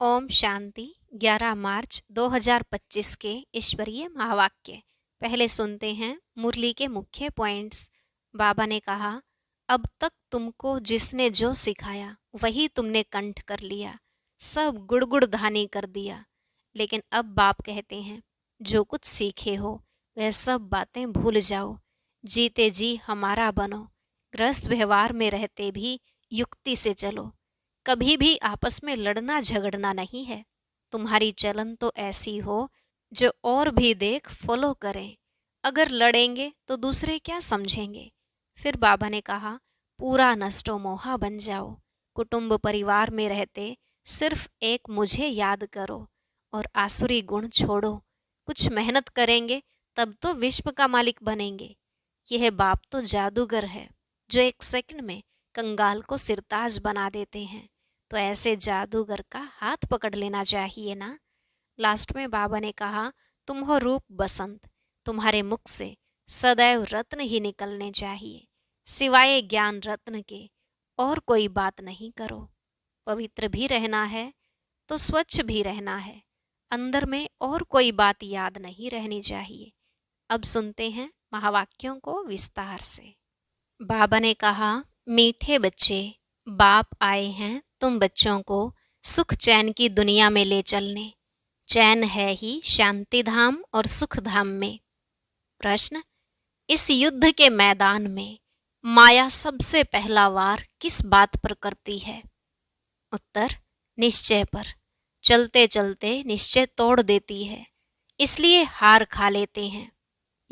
ओम शांति। 11 मार्च 2025 के ईश्वरीय महावाक्य। पहले सुनते हैं मुरली के मुख्य पॉइंट्स। बाबा ने कहा, अब तक तुमको जिसने जो सिखाया वही तुमने कंठ कर लिया, सब गुड़गुड़ धानी कर दिया। लेकिन अब बाप कहते हैं, जो कुछ सीखे हो वह सब बातें भूल जाओ, जीते जी हमारा बनो। गृहस्थ व्यवहार में रहते भी युक्ति से चलो, कभी भी आपस में लड़ना झगड़ना नहीं है। तुम्हारी चलन तो ऐसी हो जो और भी देख फॉलो करें। अगर लड़ेंगे तो दूसरे क्या समझेंगे। फिर बाबा ने कहा, पूरा नष्टो मोहा बन जाओ। कुटुंब परिवार में रहते सिर्फ एक मुझे याद करो और आसुरी गुण छोड़ो। कुछ मेहनत करेंगे तब तो विश्व का मालिक बनेंगे। यह बाप तो जादूगर है जो एक सेकंड में कंगाल को सिरताज बना देते हैं। तो ऐसे जादूगर का हाथ पकड़ लेना चाहिए ना। लास्ट में बाबा ने कहा, तुम हो रूप बसंत, तुम्हारे मुख से सदैव रत्न ही निकलने चाहिए। सिवाय ज्ञान रत्न के और कोई बात नहीं करो। पवित्र भी रहना है तो स्वच्छ भी रहना है। अंदर में और कोई बात याद नहीं रहनी चाहिए। अब सुनते हैं महावाक्यों को विस्तार से। बाबा ने कहा, मीठे बच्चे, बाप आए हैं तुम बच्चों को सुख चैन की दुनिया में ले चलने। चैन है ही शांति धाम और सुख धाम में। प्रश्न, इस युद्ध के मैदान में माया सबसे पहला वार किस बात पर करती है? उत्तर, निश्चय पर। चलते चलते निश्चय तोड़ देती है, इसलिए हार खा लेते हैं।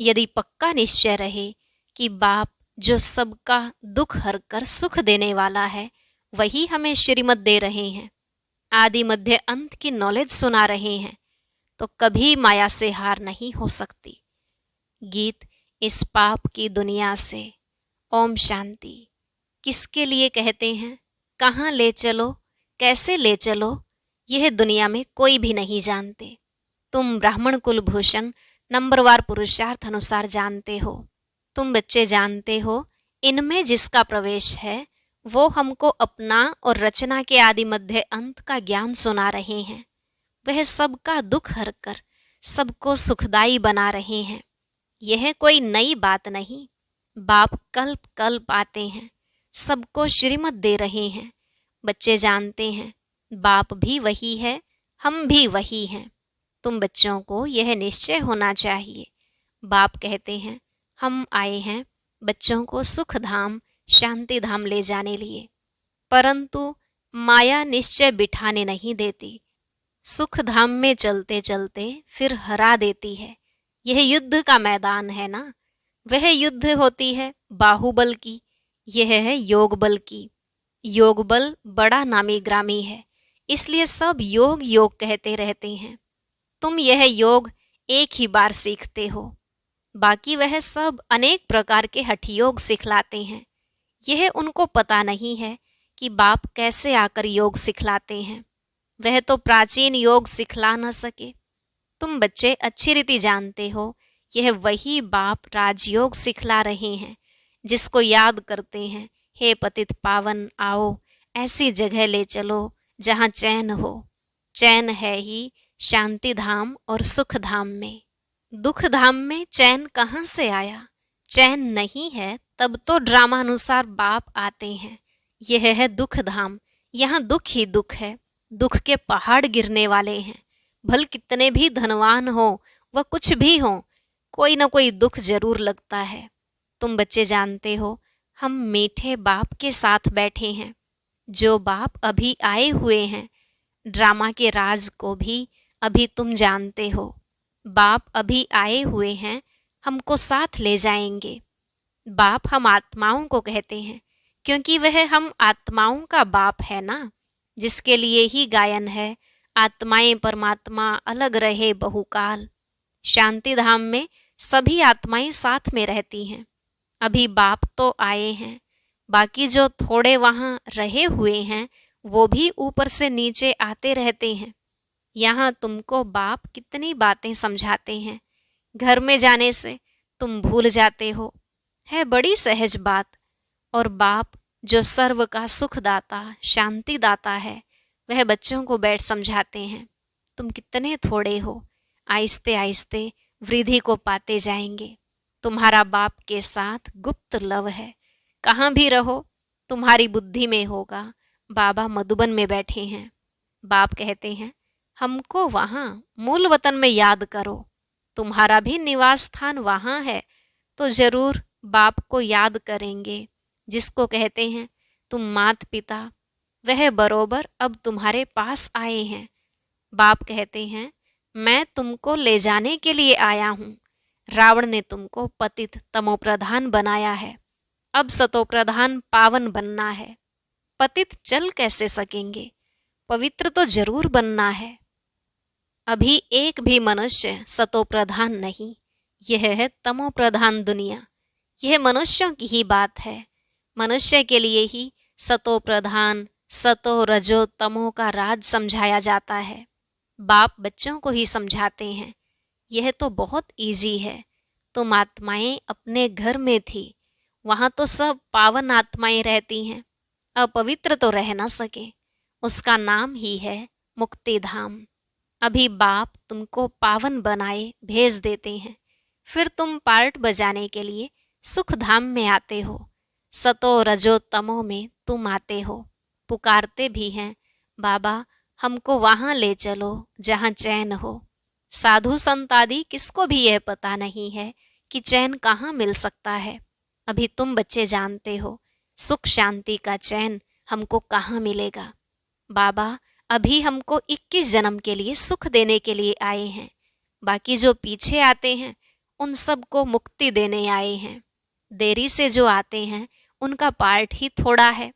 यदि पक्का निश्चय रहे कि बाप जो सबका दुख हर कर सुख देने वाला है वही हमें श्रीमत दे रहे हैं, आदि मध्य अंत की नॉलेज सुना रहे हैं, तो कभी माया से हार नहीं हो सकती। गीत इस पाप की दुनिया से। ओम शांति। किसके लिए कहते हैं? कहाँ ले चलो, कैसे ले चलो, यह दुनिया में कोई भी नहीं जानते। तुम ब्राह्मण कुलभूषण नंबरवार पुरुषार्थ अनुसार जानते हो। तुम बच्चे जानते हो, इनमें जिसका प्रवेश है वो हमको अपना और रचना के आदि मध्य अंत का ज्ञान सुना रहे हैं। वह सबका दुख हर कर सबको सुखदाई बना रहे हैं। यह कोई नई बात नहीं। बाप कल्प कल्प आते हैं, सबको श्रीमत दे रहे हैं। बच्चे जानते हैं बाप भी वही है, हम भी वही हैं। तुम बच्चों को यह निश्चय होना चाहिए। बाप कहते हैं, हम आए हैं बच्चों को सुख धाम शांति धाम ले जाने लिए, परंतु माया निश्चय बिठाने नहीं देती। सुख धाम में चलते चलते फिर हरा देती है। यह युद्ध का मैदान है ना। वह युद्ध होती है बाहुबल की, यह है योग बल की। योग बल बड़ा नामी ग्रामी है, इसलिए सब योग योग कहते रहते हैं। तुम यह योग एक ही बार सीखते हो, बाकी वह सब अनेक प्रकार के हठयोग सिखलाते हैं। यह उनको पता नहीं है कि बाप कैसे आकर योग सिखलाते हैं। वह तो प्राचीन योग सिखला न सके। तुम बच्चे अच्छी रीति जानते हो, यह वही बाप राजयोग सिखला रहे हैं, जिसको याद करते हैं, हे पतित पावन आओ, ऐसी जगह ले चलो जहाँ चैन हो। चैन है ही शांति धाम और सुख धाम में। दुख धाम में चैन कहाँ से आया? चैन नहीं है तब तो ड्रामा अनुसार बाप आते हैं। यह है दुख धाम, यहाँ दुख ही दुख है। दुख के पहाड़ गिरने वाले हैं। भल कितने भी धनवान हो व कुछ भी हो, कोई न कोई दुख जरूर लगता है। तुम बच्चे जानते हो, हम मीठे बाप के साथ बैठे हैं। जो बाप अभी आए हुए हैं, ड्रामा के राज को भी अभी तुम जानते हो। बाप अभी आए हुए हैं, हमको साथ ले जाएंगे। बाप हम आत्माओं को कहते हैं, क्योंकि वह हम आत्माओं का बाप है ना, जिसके लिए ही गायन है, आत्माएं परमात्मा अलग रहे बहुकाल। शांति धाम में सभी आत्माएं साथ में रहती हैं। अभी बाप तो आए हैं, बाकी जो थोड़े वहाँ रहे हुए हैं वो भी ऊपर से नीचे आते रहते हैं। यहाँ तुमको बाप कितनी बातें समझाते हैं, घर में जाने से तुम भूल जाते हो। है बड़ी सहज बात। और बाप जो सर्व का सुख दाता शांति दाता है, वह बच्चों को बैठ समझाते हैं, तुम कितने थोड़े हो, आहिस्ते आहिस्ते वृद्धि को पाते जाएंगे। तुम्हारा बाप के साथ गुप्त लव है, कहाँ भी रहो तुम्हारी बुद्धि में होगा। बाबा मधुबन में बैठे हैं। बाप कहते हैं, हमको वहाँ मूल वतन में याद करो। तुम्हारा भी निवास स्थान वहाँ है, तो जरूर बाप को याद करेंगे, जिसको कहते हैं तुम मात पिता। वह बरोबर अब तुम्हारे पास आए हैं। बाप कहते हैं, मैं तुमको ले जाने के लिए आया हूँ। रावण ने तुमको पतित तमोप्रधान बनाया है, अब सतोप्रधान पावन बनना है। पतित चल कैसे सकेंगे, पवित्र तो जरूर बनना है। अभी एक भी मनुष्य सतोप्रधान नहीं, यह है तमोप्रधान दुनिया। यह मनुष्यों की ही बात है। मनुष्य के लिए ही सतोप्रधान सतो रजो तमो का राज समझाया जाता है। बाप बच्चों को ही समझाते हैं, यह तो बहुत इजी है। तुम आत्माएं अपने घर में थी, वहां तो सब पावन आत्माएं रहती हैं, अपवित्र तो रह ना सके। उसका नाम ही है मुक्ति धाम। अभी बाप तुमको पावन बनाए भेज देते हैं, फिर तुम पार्ट बजाने के लिए सुख धाम में आते हो। सतो रजो तमो में तुम आते हो, पुकारते भी हैं, बाबा हमको वहां ले चलो जहां चैन हो। साधु संत आदि किसको भी यह पता नहीं है कि चैन कहाँ मिल सकता है। अभी तुम बच्चे जानते हो, सुख शांति का चैन हमको कहाँ मिलेगा। बाबा अभी हमको 21 जन्म के लिए सुख देने के लिए आए हैं, बाकी जो पीछे आते हैं उन सबको मुक्ति देने आए हैं। देरी से जो आते हैं उनका पार्ट ही थोड़ा है,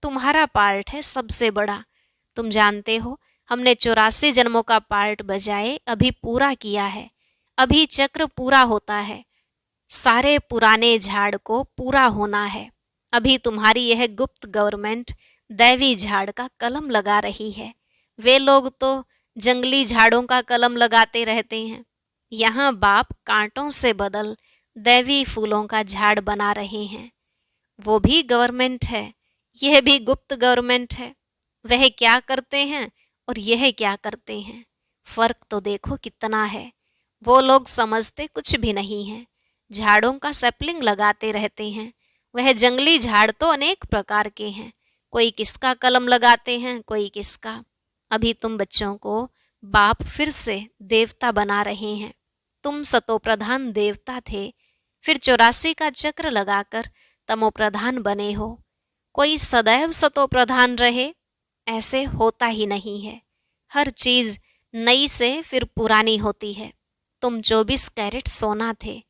तुम्हारा पार्ट है सबसे बड़ा। तुम जानते हो, हमने 84 जन्मों का पार्ट बजाए अभी पूरा किया है। अभी चक्र पूरा होता है, सारे पुराने झाड़ को पूरा होना है। अभी तुम्हारी यह गुप्त गवर्नमेंट दैवी झाड़ का कलम लगा रही है। वे लोग तो जंगली झाड़ों का कलम लगाते रहते हैं। यहाँ बाप कांटों से बदल दैवी फूलों का झाड़ बना रहे हैं। वो भी गवर्नमेंट है, यह भी गुप्त गवर्नमेंट है। वह क्या करते हैं और यह क्या करते हैं, फर्क तो देखो कितना है। वो लोग समझते कुछ भी नहीं है, झाड़ों का सैपलिंग लगाते रहते हैं। वह जंगली झाड़ तो अनेक प्रकार के हैं, कोई किसका कलम लगाते हैं, कोई किसका। अभी तुम बच्चों को बाप फिर से देवता बना रहे हैं। तुम सतोप्रधान देवता थे, फिर 84 का चक्र लगाकर तमोप्रधान बने हो। कोई सदैव सतोप्रधान रहे ऐसे होता ही नहीं है। हर चीज नई से फिर पुरानी होती है। तुम 24 कैरेट सोना थे,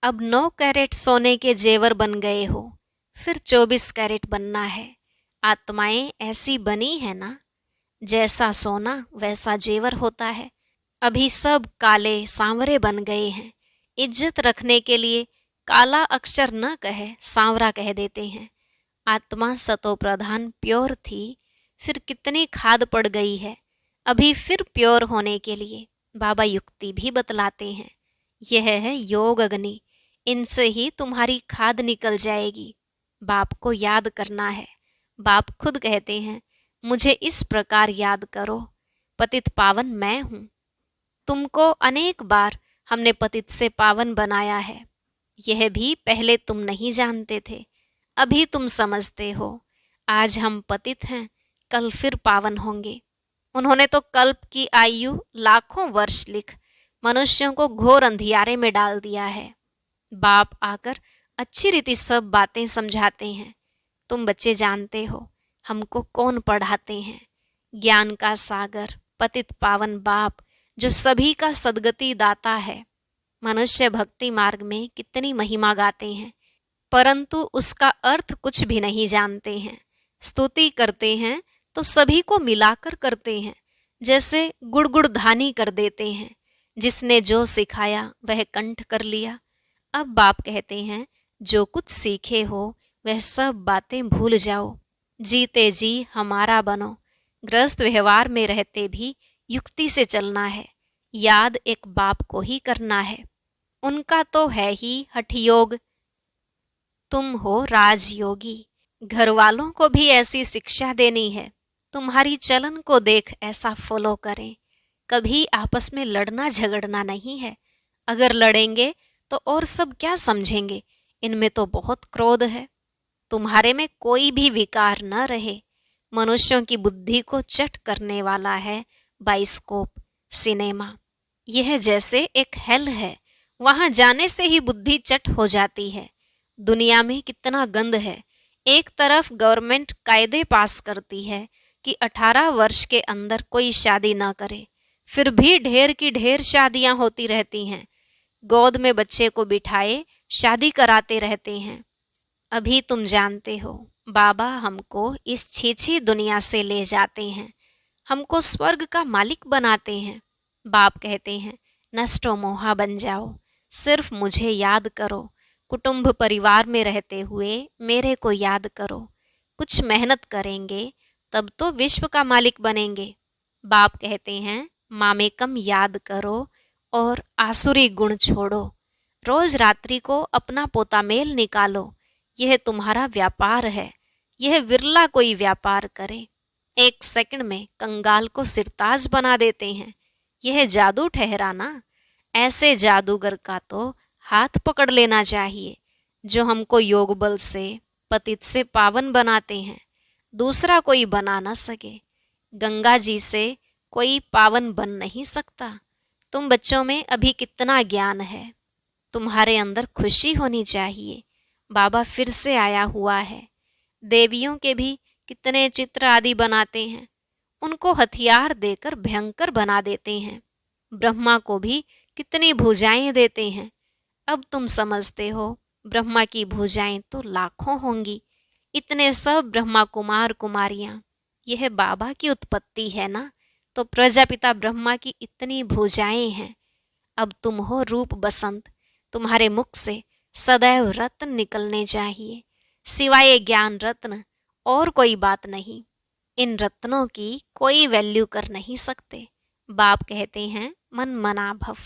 अब 9 कैरेट सोने के जेवर बन गए हो, फिर 24 कैरेट बनना है। आत्माएं ऐसी बनी है ना, जैसा सोना वैसा जेवर होता है। अभी सब काले सांवरे बन गए हैं। इज्जत रखने के लिए काला अक्षर न कहे सांवरा कह देते हैं। आत्मा सतोप्रधान प्योर थी, फिर कितनी खाद पड़ गई है। अभी फिर प्योर होने के लिए बाबा युक्ति भी बतलाते हैं। यह है योग अग्नि, इनसे ही तुम्हारी खाद निकल जाएगी। बाप को याद करना है। बाप खुद कहते हैं, मुझे इस प्रकार याद करो, पतित पावन मैं हूँ। तुमको अनेक बार हमने पतित से पावन बनाया है। यह भी पहले तुम नहीं जानते थे, अभी तुम समझते हो। आज हम पतित हैं, कल फिर पावन होंगे। उन्होंने तो कल्प की आयु लाखों वर्ष लिख मनुष्यों को घोर अंधियारे में डाल दिया है। बाप आकर अच्छी रीति सब बातें समझाते हैं। तुम बच्चे जानते हो हमको कौन पढ़ाते हैं। ज्ञान का सागर पतित पावन बाप, जो सभी का सद्गति दाता है। मनुष्य भक्ति मार्ग में कितनी महिमा गाते हैं, परंतु उसका अर्थ कुछ भी नहीं जानते हैं। स्तुति करते हैं तो सभी को मिलाकर करते हैं, जैसे गुड़गुड़ धानी कर देते हैं। जिसने जो सिखाया वह कंठ कर लिया। अब बाप कहते हैं, जो कुछ सीखे हो वह सब बातें भूल जाओ, जीते जी हमारा बनो। गृहस्थ व्यवहार में रहते भी युक्ति से चलना है, याद एक बाप को ही करना है। उनका तो है ही हठ योग, तुम हो राजयोगी। घर वालों को भी ऐसी शिक्षा देनी है। तुम्हारी चलन को देख ऐसा फॉलो करें। कभी आपस में लड़ना झगड़ना नहीं है। अगर लड़ेंगे तो और सब क्या समझेंगे, इनमें तो बहुत क्रोध है। तुम्हारे में कोई भी विकार न रहे। मनुष्यों की बुद्धि को चट करने वाला है बाइस्कोप, सिनेमा। यह जैसे एक हेल है, वहां जाने से ही बुद्धि चट हो जाती है। दुनिया में कितना गंद है। एक तरफ गवर्नमेंट कायदे पास करती है कि 18 वर्ष के अंदर कोई शादी ना करे, फिर भी ढेर की ढेर शादियां होती रहती हैं। गोद में बच्चे को बिठाए शादी कराते रहते हैं। अभी तुम जानते हो, बाबा हमको इस छीछी दुनिया से ले जाते हैं, हमको स्वर्ग का मालिक बनाते हैं। बाप कहते हैं, नष्टो मोहा बन जाओ, सिर्फ मुझे याद करो। कुटुंब परिवार में रहते हुए मेरे को याद करो। कुछ मेहनत करेंगे तब तो विश्व का मालिक बनेंगे। बाप कहते हैं, मामेकम याद करो और आसुरी गुण छोड़ो। रोज रात्रि को अपना पोता मेल निकालो। यह तुम्हारा व्यापार है। यह विरला कोई व्यापार करे। एक सेकंड में कंगाल को सिरताज बना देते हैं। यह जादू ठहरा ना। ऐसे जादूगर का तो हाथ पकड़ लेना चाहिए, जो हमको योग बल से पतित से पावन बनाते हैं। दूसरा कोई बना ना सके। गंगा जी से कोई पावन बन नहीं सकता। तुम बच्चों में अभी कितना ज्ञान है। तुम्हारे अंदर खुशी होनी चाहिए। बाबा फिर से आया हुआ है। देवियों के भी कितने चित्र आदि बनाते हैं, उनको हथियार देकर भयंकर बना देते हैं। ब्रह्मा को भी कितनी भुजाएं देते हैं। अब तुम समझते हो, ब्रह्मा की भुजाएं तो लाखों होंगी। इतने सब ब्रह्मा कुमार कुमारियां, यह बाबा की उत्पत्ति है ना। तो प्रजापिता ब्रह्मा की इतनी भुजाएं हैं। अब तुम हो रूप बसंत। तुम्हारे मुख से सदैव रत्न निकलने चाहिए, सिवाय ज्ञान रत्न और कोई बात नहीं। इन रत्नों की कोई वैल्यू कर नहीं सकते। बाप कहते हैं, मन मना भव।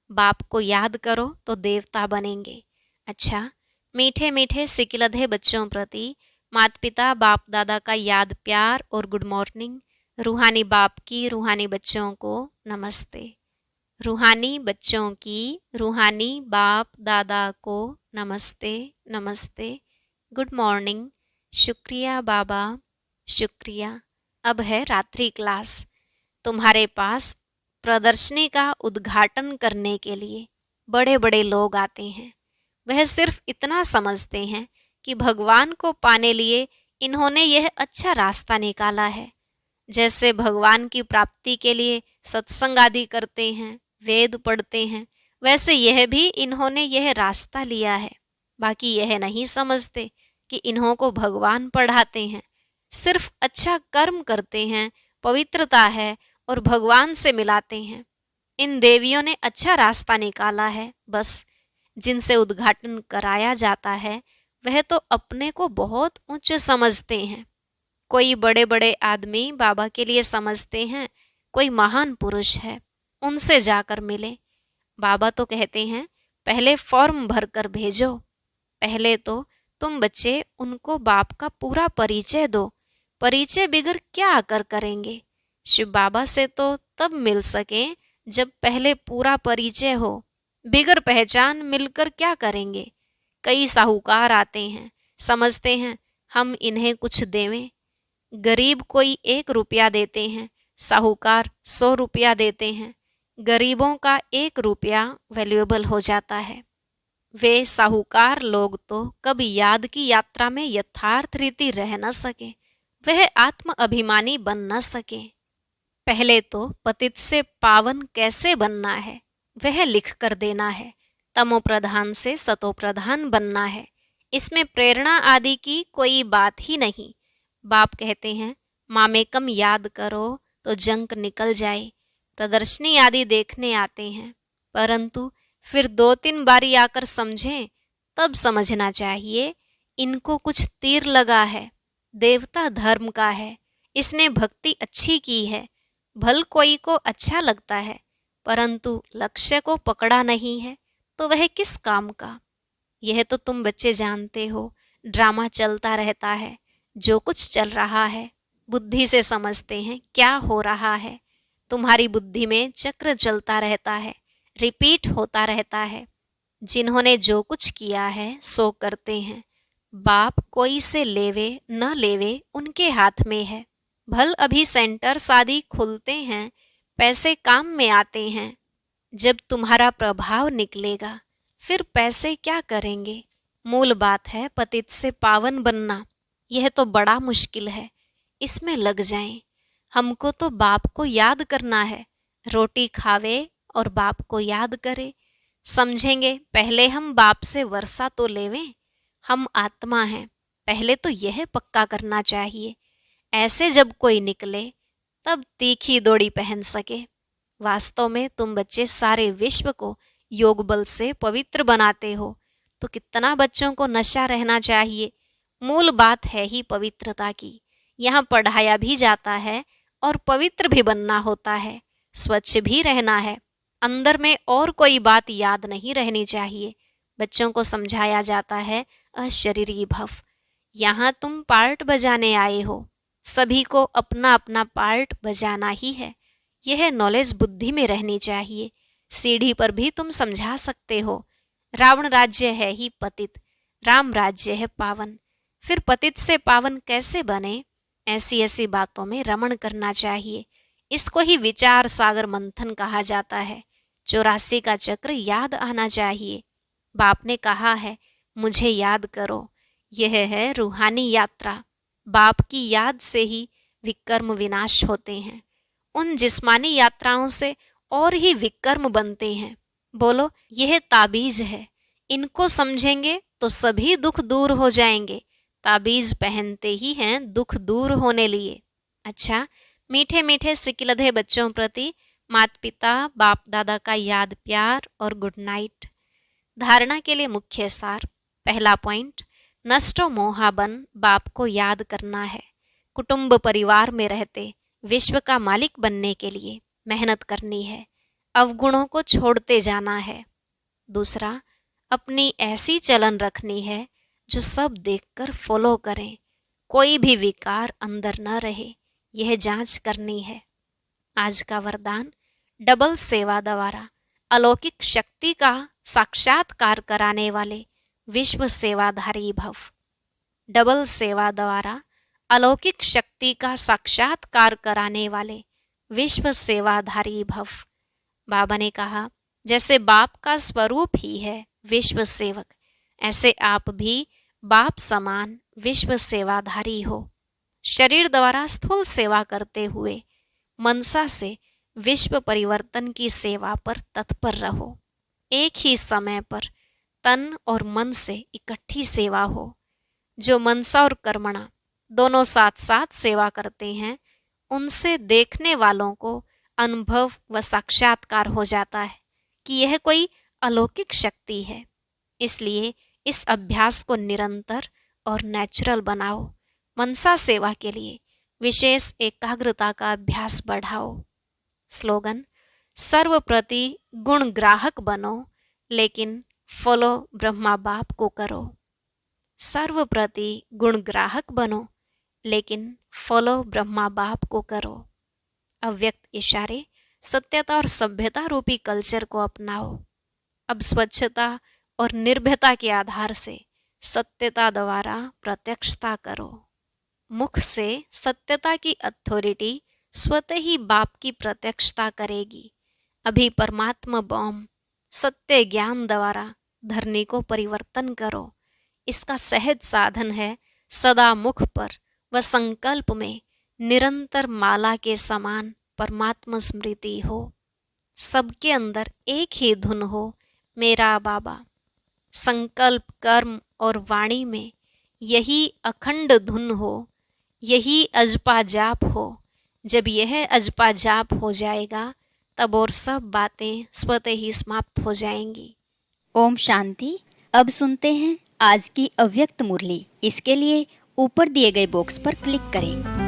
बाप को याद करो तो देवता बनेंगे। अच्छा, मीठे मीठे सिकिलधे बच्चों प्रति माता पिता बाप दादा का याद प्यार और गुड मॉर्निंग। रूहानी बाप की रूहानी बच्चों को नमस्ते। रूहानी बच्चों की रूहानी बाप दादा को नमस्ते नमस्ते, गुड मॉर्निंग। शुक्रिया बाबा, शुक्रिया। अब है रात्रि क्लास। तुम्हारे पास प्रदर्शनी का उद्घाटन करने के लिए बड़े बड़े लोग आते हैं। वह सिर्फ इतना समझते हैं कि भगवान को पाने लिए इन्होंने यह अच्छा रास्ता निकाला है। जैसे भगवान की प्राप्ति के लिए सत्संग आदि करते हैं, वेद पढ़ते हैं, वैसे यह भी इन्होंने यह रास्ता लिया है। बाकी यह नहीं समझते कि इन्हों को भगवान पढ़ाते हैं। सिर्फ अच्छा कर्म करते हैं, पवित्रता है और भगवान से मिलाते हैं। इन देवियों ने अच्छा रास्ता निकाला है। बस जिनसे उद्घाटन कराया जाता है वह तो अपने को बहुत उच्च समझते हैं। कोई बड़े बड़े आदमी बाबा के लिए समझते हैं कोई महान पुरुष है, उनसे जाकर मिले। बाबा तो कहते हैं, पहले फॉर्म भरकर भेजो। पहले तो तुम बच्चे उनको बाप का पूरा परिचय दो। परिचय बिगर क्या आकर करेंगे। शिव बाबा से तो तब मिल सके जब पहले पूरा परिचय हो। बिगर पहचान मिलकर क्या करेंगे। कई साहूकार आते हैं, समझते हैं हम इन्हें कुछ देवें। गरीब कोई 1 रुपया देते हैं, साहूकार 100 रुपया देते हैं। गरीबों का 1 रुपया वैल्यूएबल हो जाता है। वे साहूकार लोग तो कभी याद की यात्रा में यथार्थ रीति रह न सके, वह आत्म अभिमानी बन न सके। पहले तो पतित से पावन कैसे बनना है वह लिख कर देना है। तमो प्रधान से सतो प्रधान बनना है। इसमें प्रेरणा आदि की कोई बात ही नहीं। बाप कहते हैं, मामेकम याद करो तो जंक निकल जाए। प्रदर्शनी आदि देखने आते हैं, परंतु फिर 2-3 बारी आकर समझें, तब समझना चाहिए इनको कुछ तीर लगा है। देवता धर्म का है, इसने भक्ति अच्छी की है। भल कोई को अच्छा लगता है, परंतु लक्ष्य को पकड़ा नहीं है तो वह किस काम का। यह तो तुम बच्चे जानते हो, ड्रामा चलता रहता है। जो कुछ चल रहा है बुद्धि से समझते हैं क्या हो रहा है। तुम्हारी बुद्धि में चक्र चलता रहता है, रिपीट होता रहता है। जिन्होंने जो कुछ किया है सो करते हैं। बाप कोई से लेवे न लेवे उनके हाथ में है। भल अभी सेंटर शादी खुलते हैं, पैसे काम में आते हैं। जब तुम्हारा प्रभाव निकलेगा फिर पैसे क्या करेंगे। मूल बात है पतित से पावन बनना। यह तो बड़ा मुश्किल है, इसमें लग जाएं। हमको तो बाप को याद करना है। रोटी खावे और बाप को याद करे। समझेंगे पहले हम बाप से वर्षा तो लेवें। हम आत्मा हैं, पहले तो यह पक्का करना चाहिए। ऐसे जब कोई निकले तब तीखी दौड़ी पहन सके। वास्तव में तुम बच्चे सारे विश्व को योग बल से पवित्र बनाते हो, तो कितना बच्चों को नशा रहना चाहिए। मूल बात है ही पवित्रता की। यहाँ पढ़ाया भी जाता है और पवित्र भी बनना होता है, स्वच्छ भी रहना है। अंदर में और कोई बात याद नहीं रहनी चाहिए। बच्चों को समझाया जाता है अशरीरी भव। यहाँ तुम पार्ट बजाने आए हो, सभी को अपना अपना पार्ट बजाना ही है। यह नॉलेज बुद्धि में रहनी चाहिए। सीढ़ी पर भी तुम समझा सकते हो। रावण राज्य है ही पतित, राम राज्य है पावन। फिर पतित से पावन कैसे बने, ऐसी ऐसी बातों में रमण करना चाहिए। इसको ही विचार सागर मंथन कहा जाता है। 84 का चक्र याद आना चाहिए। बाप ने कहा है मुझे याद करो। यह है रूहानी यात्रा। बाप की याद से ही विकर्म विनाश होते हैं। उन जिस्मानी यात्राओं से और ही विकर्म बनते हैं। बोलो यह ताबीज है, इनको समझेंगे तो सभी दुख दूर हो जाएंगे। ताबीज पहनते ही हैं दुख दूर होने लिए। अच्छा, मीठे मीठे सिकिलधे बच्चों प्रति माता पिता बाप दादा का याद प्यार और गुड नाइट। धारणा के लिए मुख्य सार। पहला पॉइंट, नष्टो मोहाबन बाप को याद करना है। कुटुंब परिवार में रहते विश्व का मालिक बनने के लिए मेहनत करनी है। अवगुणों को छोड़ते जाना है। दूसरा, अपनी ऐसी चलन रखनी है जो सब देखकर फॉलो करें। कोई भी विकार अंदर न रहे, यह जांच करनी है। आज का वरदान, डबल सेवा द्वारा अलौकिक शक्ति का साक्षात्कार कराने वाले विश्व सेवाधारी भव। डबल सेवा द्वारा अलौकिक शक्ति का साक्षात्कार कराने वाले विश्व सेवाधारी भव। बाबा ने कहा जैसे बाप का स्वरूप ही है विश्व सेवक, ऐसे आप भी बाप समान विश्व सेवाधारी हो। शरीर द्वारा स्थूल सेवा करते हुए मनसा से विश्व परिवर्तन की सेवा पर तत्पर रहो। एक ही समय पर तन और मन से इकट्ठी सेवा हो। जो मनसा और कर्मणा दोनों साथ साथ सेवा करते हैं, उनसे देखने वालों को अनुभव व साक्षात्कार हो जाता है कि यह कोई अलौकिक शक्ति है। इसलिए इस अभ्यास को निरंतर और नेचुरल बनाओ। मनसा सेवा के लिए विशेष एकाग्रता का अभ्यास बढ़ाओ। स्लोगन, सर्वप्रति गुण ग्राहक बनो लेकिन फॉलो ब्रह्मा बाप को करो। सर्वप्रति गुण ग्राहक बनो लेकिन फॉलो ब्रह्मा बाप को करो। अव्यक्त इशारे, सत्यता और सभ्यता रूपी कल्चर को अपनाओ। अब स्वच्छता और निर्भयता के आधार से सत्यता द्वारा प्रत्यक्षता करो। मुख से सत्यता की अथॉरिटी स्वतः ही बाप की प्रत्यक्षता करेगी। अभी परमात्मा बॉम्ब सत्य ज्ञान द्वारा धरनी को परिवर्तन करो। इसका सहज साधन है सदा मुख पर व संकल्प में निरंतर माला के समान परमात्मा स्मृति हो। सबके अंदर एक ही धुन हो, मेरा बाबा। संकल्प, कर्म और वाणी में यही अखंड धुन हो, यही अजपा जाप हो। जब यह अजपा जाप हो जाएगा तब और सब बातें स्वतः ही समाप्त हो जाएंगी। ओम शांति। अब सुनते हैं आज की अव्यक्त मुरली। इसके लिए ऊपर दिए गए बॉक्स पर क्लिक करें।